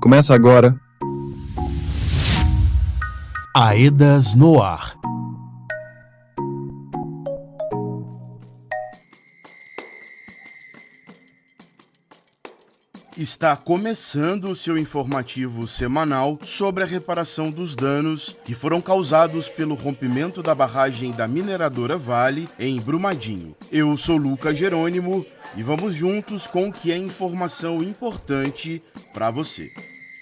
Começa agora. Aedas no ar. Está começando o seu informativo semanal sobre a reparação dos danos que foram causados pelo rompimento da barragem da mineradora Vale em Brumadinho. Eu sou Lucas Jerônimo e vamos juntos com o que é informação importante para você.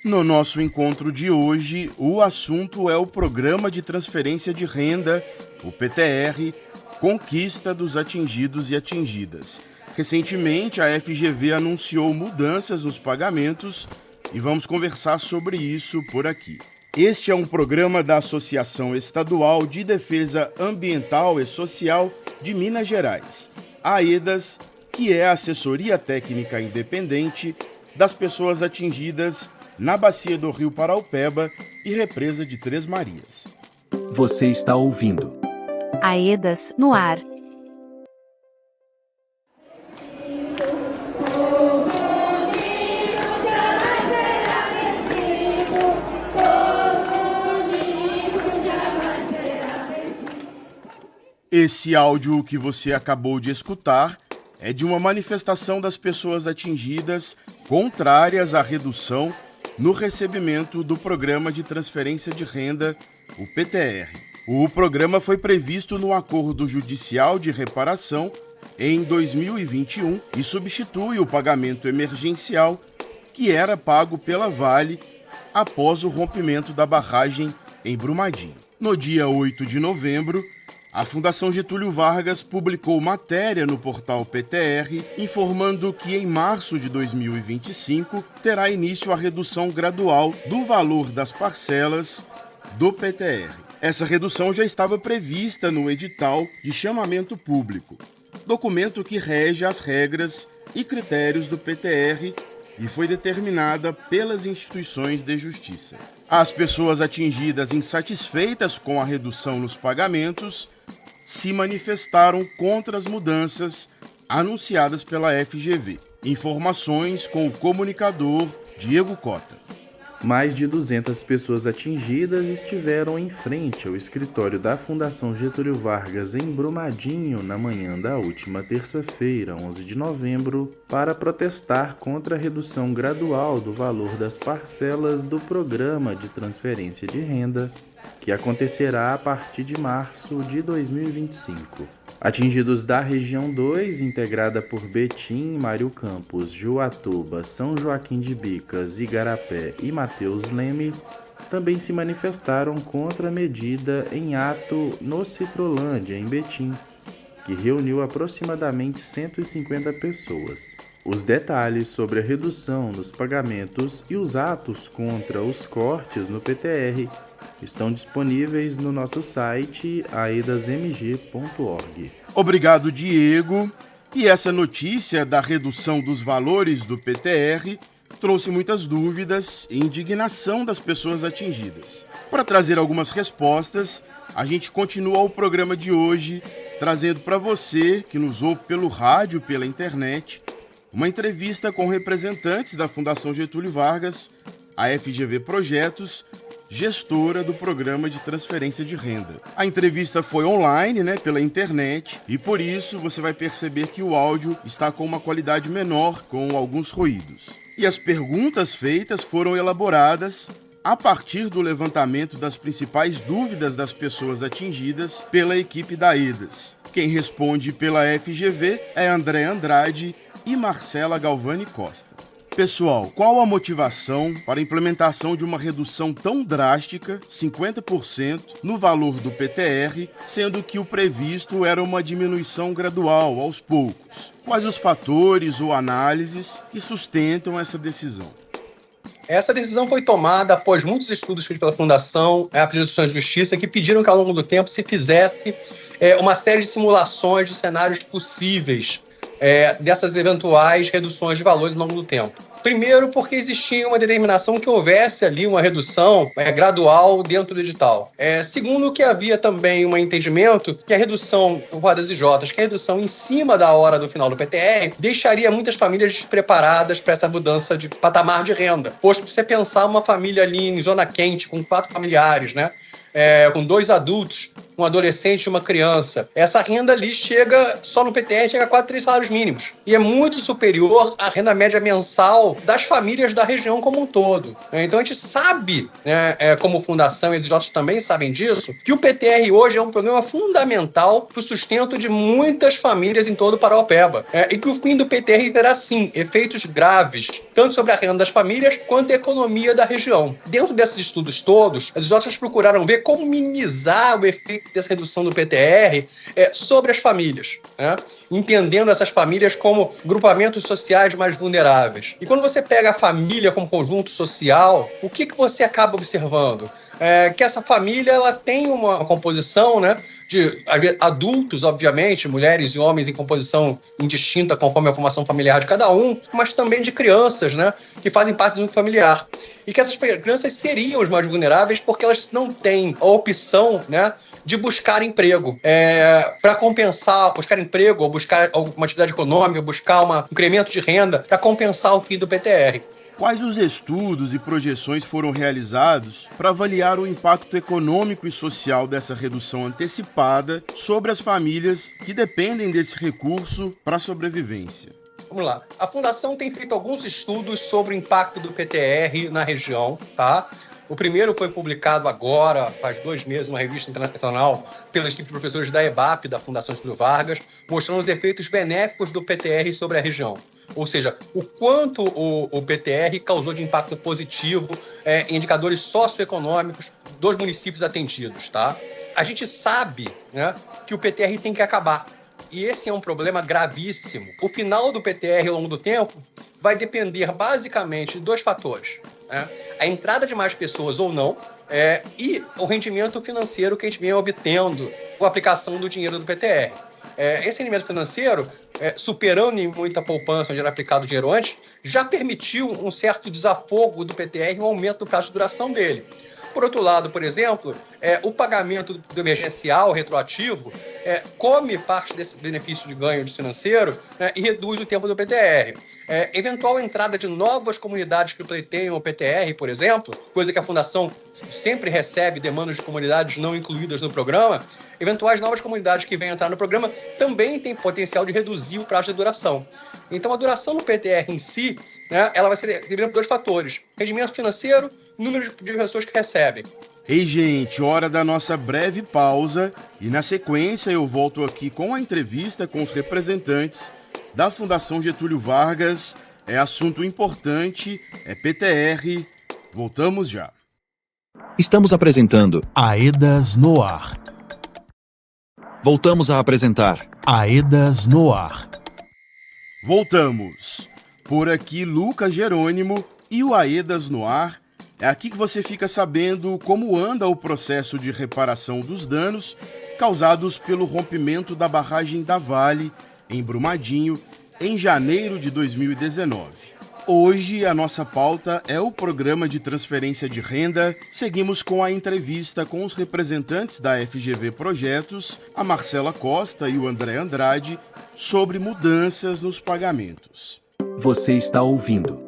No nosso encontro de hoje, o assunto é o Programa de Transferência de Renda, o PTR, Conquista dos Atingidos e Atingidas. Recentemente, a FGV anunciou mudanças nos pagamentos e vamos conversar sobre isso por aqui. Este é um programa da Associação Estadual de Defesa Ambiental e Social de Minas Gerais, AEDAS, que é a assessoria técnica independente das pessoas atingidas na bacia do Rio Paraupeba e represa de Três Marias. Você está ouvindo Aedas no ar. Esse áudio que você acabou de escutar é de uma manifestação das pessoas atingidas contrárias à redução no recebimento do Programa de Transferência de Renda, o PTR. O programa foi previsto no Acordo Judicial de Reparação em 2021 e substitui o pagamento emergencial que era pago pela Vale após o rompimento da barragem em Brumadinho. No dia 8 de novembro, a Fundação Getúlio Vargas publicou matéria no portal PTR informando que em março de 2025 terá início a redução gradual do valor das parcelas do PTR. Essa redução já estava prevista no edital de chamamento público, documento que rege as regras e critérios do PTR e foi determinada pelas instituições de justiça. As pessoas atingidas insatisfeitas com a redução nos pagamentos se manifestaram contra as mudanças anunciadas pela FGV. Informações com o comunicador Diego Cota. Mais de 200 pessoas atingidas estiveram em frente ao escritório da Fundação Getúlio Vargas em Brumadinho na manhã da última terça-feira, 11 de novembro, para protestar contra a redução gradual do valor das parcelas do Programa de Transferência de Renda, que acontecerá a partir de março de 2025. Atingidos da região 2, integrada por Betim, Mário Campos, Juatuba, São Joaquim de Bicas, Igarapé e Mateus Leme, também se manifestaram contra a medida em ato no Citrolândia, em Betim, que reuniu aproximadamente 150 pessoas. Os detalhes sobre a redução nos pagamentos e os atos contra os cortes no PTR estão disponíveis no nosso site aedasmg.org. Obrigado, Diego. E essa notícia da redução dos valores do PTR trouxe muitas dúvidas e indignação das pessoas atingidas. Para trazer algumas respostas, a gente continua o programa de hoje trazendo para você, que nos ouve pelo rádio, pela internet, uma entrevista com representantes da Fundação Getúlio Vargas, a FGV Projetos, gestora do Programa de Transferência de Renda. A entrevista foi online, pela internet, e por isso você vai perceber que o áudio está com uma qualidade menor, com alguns ruídos. E as perguntas feitas foram elaboradas a partir do levantamento das principais dúvidas das pessoas atingidas pela equipe da AEDAS. Quem responde pela FGV é André Andrade e Marcela Galvani Costa. Pessoal, qual a motivação para a implementação de uma redução tão drástica, 50%, no valor do PTR, sendo que o previsto era uma diminuição gradual, aos poucos? Quais os fatores ou análises que sustentam essa decisão? Essa decisão foi tomada após muitos estudos feitos pela Fundação, a pedido da Justiça, que pediram que ao longo do tempo se fizesse uma série de simulações de cenários possíveis dessas eventuais reduções de valores ao longo do tempo. Primeiro, porque existia uma determinação que houvesse ali uma redução gradual dentro do edital. Segundo, que havia também um entendimento que a redução por parte das IJs, que a redução em cima da hora do final do PTR, deixaria muitas famílias despreparadas para essa mudança de patamar de renda. Pois, se você pensar uma família ali em zona quente, com 4 familiares, né? Com 2 adultos, um adolescente e uma criança. Essa renda ali chega, só no PTR, chega a quase 3 salários mínimos. E é muito superior à renda média mensal das famílias da região como um todo. Então a gente sabe, como fundação, e os IJs também sabem disso, que o PTR hoje é um programa fundamental para o sustento de muitas famílias em todo o Paraopeba. E que o fim do PTR terá, sim, efeitos graves, tanto sobre a renda das famílias quanto a economia da região. Dentro desses estudos todos, as IJs procuraram ver como minimizar o efeito dessa redução do PTR sobre as famílias, né? Entendendo essas famílias como grupamentos sociais mais vulneráveis. E quando você pega a família como conjunto social, o que você acaba observando? Que essa família ela tem uma composição, né, de adultos, obviamente, mulheres e homens em composição indistinta conforme a formação familiar de cada um, mas também de crianças, né, que fazem parte do núcleo familiar. E que essas crianças seriam os mais vulneráveis porque elas não têm a opção, né, de buscar emprego. Para compensar, buscar emprego, ou buscar alguma atividade econômica, buscar um incremento de renda para compensar o fim do PTR. Quais os estudos e projeções foram realizados para avaliar o impacto econômico e social dessa redução antecipada sobre as famílias que dependem desse recurso para a sobrevivência? Vamos lá. A Fundação tem feito alguns estudos sobre o impacto do PTR na região, tá? O primeiro foi publicado agora, faz 2 meses, numa revista internacional, pela equipe de professores da EBAP, da Fundação Getúlio Vargas, mostrando os efeitos benéficos do PTR sobre a região. Ou seja, o quanto o PTR causou de impacto positivo em indicadores socioeconômicos dos municípios atendidos, tá? A gente sabe, né, que o PTR tem que acabar. E esse é um problema gravíssimo. O final do PTR ao longo do tempo vai depender basicamente de 2 fatores. A entrada de mais pessoas ou não, e o rendimento financeiro que a gente vem obtendo com a aplicação do dinheiro do PTR. Esse rendimento financeiro, superando em muita poupança onde era aplicado o dinheiro antes, já permitiu um certo desafogo do PTR e um aumento do prazo de duração dele. Por outro lado, por exemplo, o pagamento do emergencial retroativo come parte desse benefício de ganho financeiro, né, e reduz o tempo do PTR. Eventual entrada de novas comunidades que pleiteiam o PTR, por exemplo, coisa que a Fundação sempre recebe demandas de comunidades não incluídas no programa, eventuais novas comunidades que venham entrar no programa também têm potencial de reduzir o prazo de duração. Então, a duração do PTR em si, né, ela vai ser determinada por 2 fatores: rendimento financeiro, número de pessoas que recebem. Ei, gente, hora da nossa breve pausa e na sequência eu volto aqui com a entrevista com os representantes da Fundação Getúlio Vargas. É assunto importante, é PTR. Voltamos já. Estamos apresentando. Aedas no ar. Voltamos a apresentar. Aedas no ar. Voltamos. Por aqui, Lucas Jerônimo e o Aedas no ar. É aqui que você fica sabendo como anda o processo de reparação dos danos causados pelo rompimento da barragem da Vale, em Brumadinho, em janeiro de 2019. Hoje, a nossa pauta é o programa de transferência de renda. Seguimos com a entrevista com os representantes da FGV Projetos, a Marcela Costa e o André Andrade, sobre mudanças nos pagamentos. Você está ouvindo.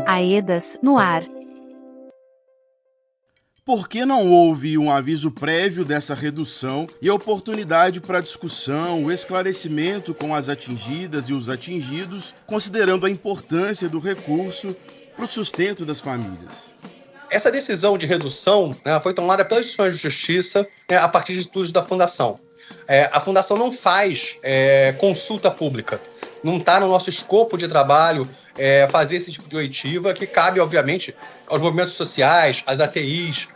Aedas no ar. Por que não houve um aviso prévio dessa redução e oportunidade para discussão, o esclarecimento com as atingidas e os atingidos, considerando a importância do recurso para o sustento das famílias? Essa decisão de redução, né, foi tomada pelas instituições de justiça, né, a partir de estudos da Fundação. A Fundação não faz consulta pública. Não está no nosso escopo de trabalho fazer esse tipo de oitiva, que cabe, obviamente, aos movimentos sociais, às ATIs,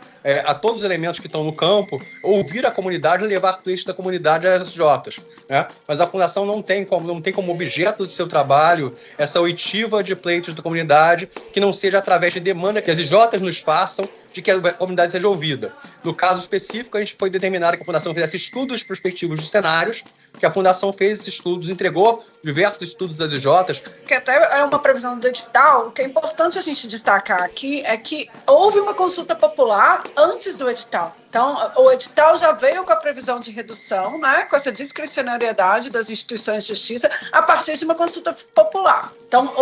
a todos os elementos que estão no campo, ouvir a comunidade e levar pleitos da comunidade às SJs. Né? Mas a Fundação não tem como objeto de seu trabalho essa oitiva de pleitos da comunidade que não seja através de demanda que as SJs nos façam de que a comunidade seja ouvida. No caso específico, a gente foi determinado que a Fundação fizesse estudos prospectivos de cenários que a Fundação fez esses estudos, entregou diversos estudos das IJs. Que até é uma previsão do edital. O que é importante a gente destacar aqui é que houve uma consulta popular antes do edital. Então, o edital já veio com a previsão de redução, né, com essa discricionariedade das instituições de justiça a partir de uma consulta popular. Então,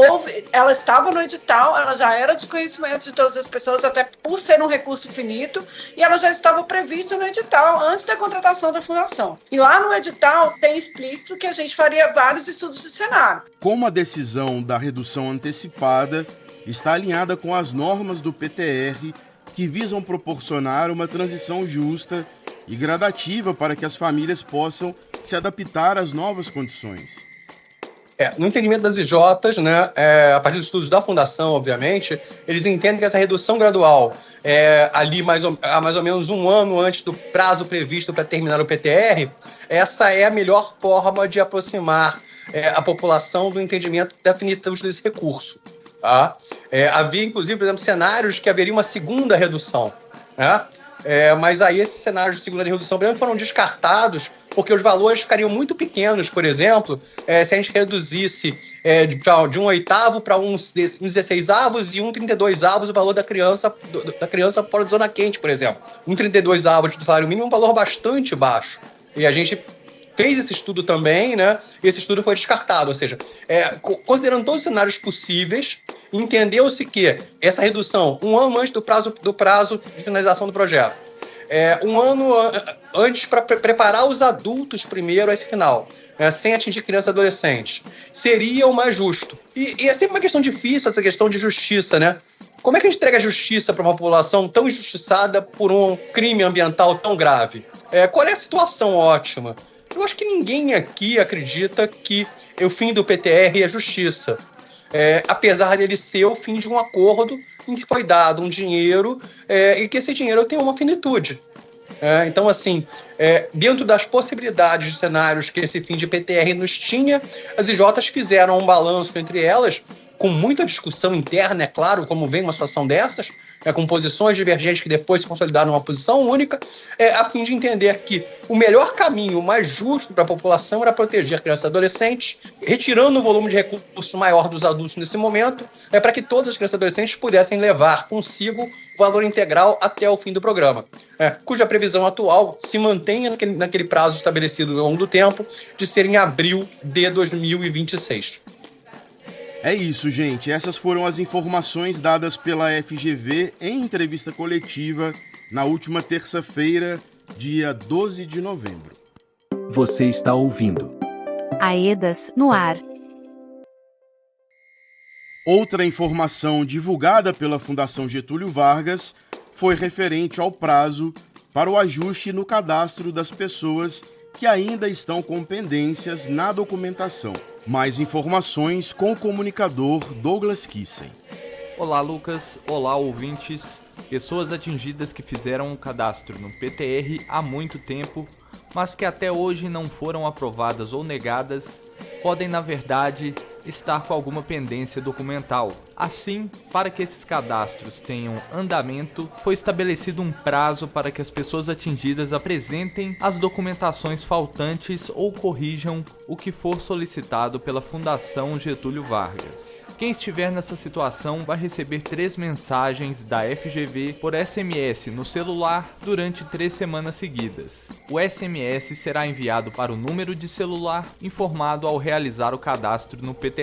ela estava no edital, ela já era de conhecimento de todas as pessoas, até por ser um recurso finito, e ela já estava prevista no edital antes da contratação da fundação. E lá no edital tem explícito que a gente faria vários estudos de cenário. Como a decisão da redução antecipada está alinhada com as normas do PTR, que visam proporcionar uma transição justa e gradativa para que as famílias possam se adaptar às novas condições. No entendimento das IJs, né, a partir dos estudos da Fundação, obviamente, eles entendem que essa redução gradual, ali há mais ou menos um ano antes do prazo previsto para terminar o PTR, essa é a melhor forma de aproximar a população do entendimento definitivo desse recurso. Tá? Havia, inclusive, por exemplo, cenários que haveria uma segunda redução, né? Mas aí esses cenários de segunda redução, por exemplo, foram descartados porque os valores ficariam muito pequenos, por exemplo, se a gente reduzisse de 1/8 para uns 16avos e 1/32avos o valor da criança fora da zona quente, por exemplo. 1/32avos do salário mínimo é um valor bastante baixo. E a gente fez esse estudo também, né? E esse estudo foi descartado, ou seja, considerando todos os cenários possíveis, entendeu-se que essa redução, um ano antes do prazo de finalização do projeto, um ano antes para preparar os adultos primeiro a esse final, sem atingir crianças e adolescentes, seria o mais justo. E é sempre uma questão difícil essa questão de justiça, né? Como é que a gente entrega justiça para uma população tão injustiçada por um crime ambiental tão grave? Qual é a situação ótima? Eu acho que ninguém aqui acredita que o fim do PTR é justiça. Apesar dele ser o fim de um acordo em que foi dado um dinheiro e que esse dinheiro tem uma finitude. Então, assim, dentro das possibilidades de cenários que esse fim de PTR nos tinha, as IJs fizeram um balanço entre elas, com muita discussão interna, é claro, como vem uma situação dessas, com posições divergentes que depois se consolidaram numa posição única, a fim de entender que o melhor caminho, o mais justo para a população era proteger crianças e adolescentes, retirando o volume de recursos maior dos adultos nesse momento, para que todas as crianças e adolescentes pudessem levar consigo o valor integral até o fim do programa, cuja previsão atual se mantém naquele prazo estabelecido ao longo do tempo, de ser em abril de 2026. É isso, gente. Essas foram as informações dadas pela FGV em entrevista coletiva na última terça-feira, dia 12 de novembro. Você está ouvindo AEDAS no ar. Outra informação divulgada pela Fundação Getúlio Vargas foi referente ao prazo para o ajuste no cadastro das pessoas que ainda estão com pendências na documentação. Mais informações com o comunicador Douglas Kissen. Olá, Lucas. Olá, ouvintes. Pessoas atingidas que fizeram um cadastro no PTR há muito tempo, mas que até hoje não foram aprovadas ou negadas, podem, na verdade, estar com alguma pendência documental. Assim, para que esses cadastros tenham andamento, foi estabelecido um prazo para que as pessoas atingidas apresentem as documentações faltantes ou corrijam o que for solicitado pela Fundação Getúlio Vargas. Quem estiver nessa situação vai receber 3 mensagens da FGV por SMS no celular durante 3 semanas seguidas. O SMS será enviado para o número de celular informado ao realizar o cadastro no PTR.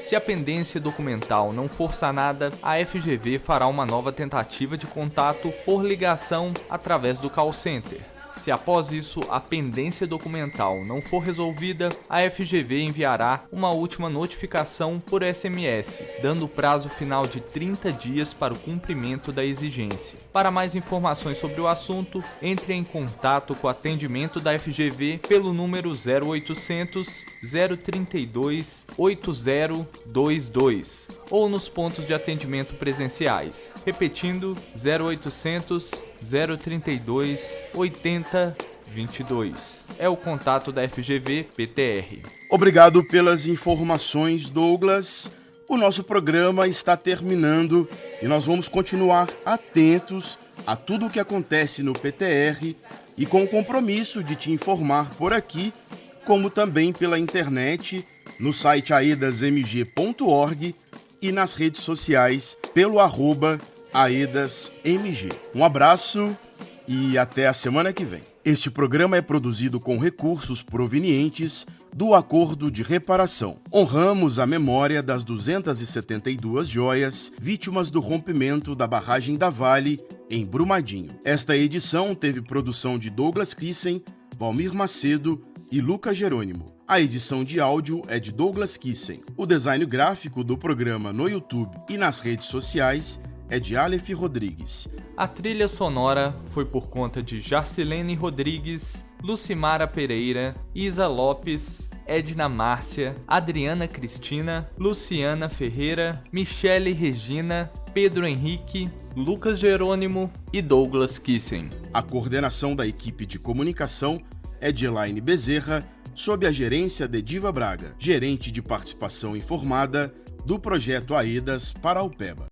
Se a pendência documental não for sanada, a FGV fará uma nova tentativa de contato por ligação através do call center. Se após isso a pendência documental não for resolvida, a FGV enviará uma última notificação por SMS, dando prazo final de 30 dias para o cumprimento da exigência. Para mais informações sobre o assunto, entre em contato com o atendimento da FGV pelo número 0800 032 8022 ou nos pontos de atendimento presenciais. Repetindo, 0800 032 8022. É o contato da FGV PTR. Obrigado pelas informações, Douglas. O nosso programa está terminando e nós vamos continuar atentos a tudo o que acontece no PTR e com o compromisso de te informar por aqui como também pela internet, no site aedasmg.org e nas redes sociais pelo @aedasmg. Um abraço e até a semana que vem. Este programa é produzido com recursos provenientes do Acordo de Reparação. Honramos a memória das 272 joias vítimas do rompimento da barragem da Vale, em Brumadinho. Esta edição teve produção de Douglas Kissen, Valmir Macedo e Lucas Jerônimo. A edição de áudio é de Douglas Kissen. O design gráfico do programa no YouTube e nas redes sociais é de Aleph Rodrigues. A trilha sonora foi por conta de Jarcilene Rodrigues, Lucimara Pereira, Isa Lopes, Edna Márcia, Adriana Cristina, Luciana Ferreira, Michele Regina, Pedro Henrique, Lucas Jerônimo e Douglas Kissen. A coordenação da equipe de comunicação é de Elaine Bezerra, sob a gerência de Diva Braga, gerente de participação informada do projeto AEDAS para a UPEBA.